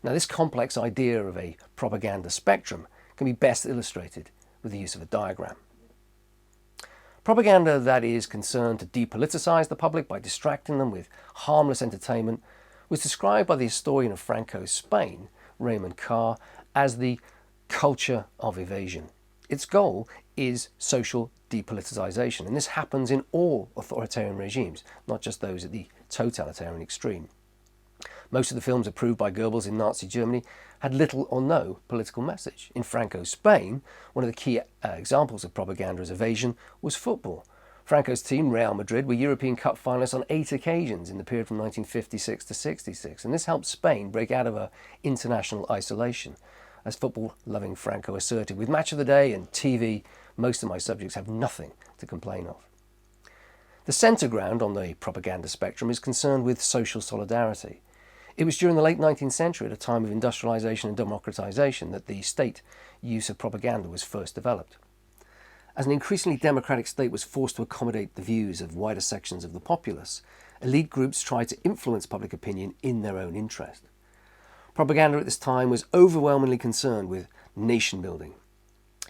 Now, this complex idea of a propaganda spectrum can be best illustrated with the use of a diagram. Propaganda that is concerned to depoliticize the public by distracting them with harmless entertainment was described by the historian of Franco's Spain, Raymond Carr, as the culture of evasion. Its goal is social depoliticization, and this happens in all authoritarian regimes, not just those at the totalitarian extreme. Most of the films approved by Goebbels in Nazi Germany had little or no political message. In Franco's Spain, one of the key examples of propaganda as evasion was football. Franco's team, Real Madrid, were European Cup finalists on 8 occasions in the period from 1956 to 66, and this helped Spain break out of her international isolation. As football-loving Franco asserted, with Match of the Day and TV, most of my subjects have nothing to complain of. The centre ground on the propaganda spectrum is concerned with social solidarity. It was during the late 19th century, at a time of industrialisation and democratisation, that the state use of propaganda was first developed. As an increasingly democratic state was forced to accommodate the views of wider sections of the populace, elite groups tried to influence public opinion in their own interest. Propaganda at this time was overwhelmingly concerned with nation building,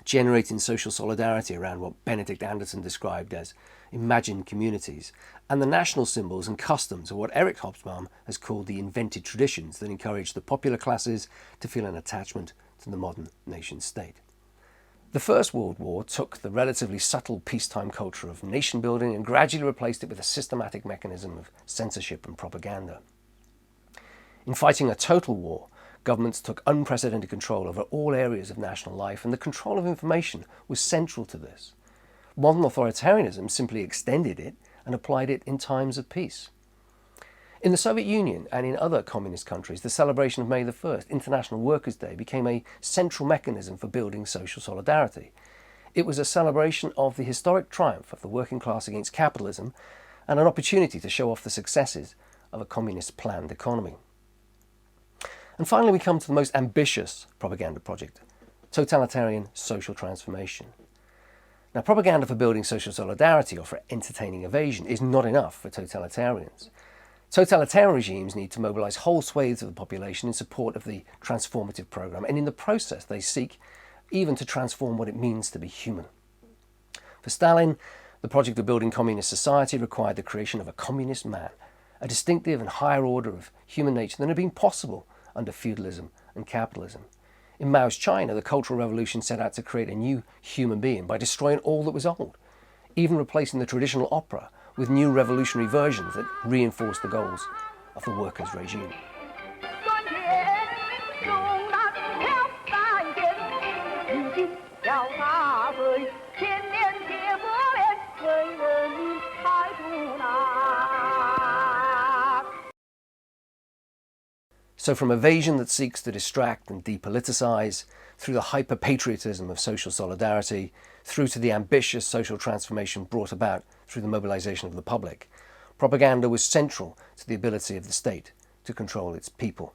generating social solidarity around what Benedict Anderson described as imagined communities, and the national symbols and customs of what Eric Hobsbawm has called the invented traditions that encourage the popular classes to feel an attachment to the modern nation state. The First World War took the relatively subtle peacetime culture of nation building and gradually replaced it with a systematic mechanism of censorship and propaganda. In fighting a total war, governments took unprecedented control over all areas of national life, and the control of information was central to this. Modern authoritarianism simply extended it and applied it in times of peace. In the Soviet Union and in other communist countries, the celebration of May the 1st, International Workers' Day, became a central mechanism for building social solidarity. It was a celebration of the historic triumph of the working class against capitalism and an opportunity to show off the successes of a communist planned economy. And finally, we come to the most ambitious propaganda project, totalitarian social transformation. Now, propaganda for building social solidarity or for entertaining evasion is not enough for totalitarians. Totalitarian regimes need to mobilize whole swathes of the population in support of the transformative program, and in the process they seek even to transform what it means to be human. For Stalin, the project of building communist society required the creation of a communist man, a distinctive and higher order of human nature than had been possible under feudalism and capitalism. In Mao's China, the Cultural Revolution set out to create a new human being by destroying all that was old, even replacing the traditional opera with new revolutionary versions that reinforced the goals of the workers' regime. So from evasion that seeks to distract and depoliticize, through the hyper-patriotism of social solidarity, through to the ambitious social transformation brought about through the mobilization of the public, propaganda was central to the ability of the state to control its people.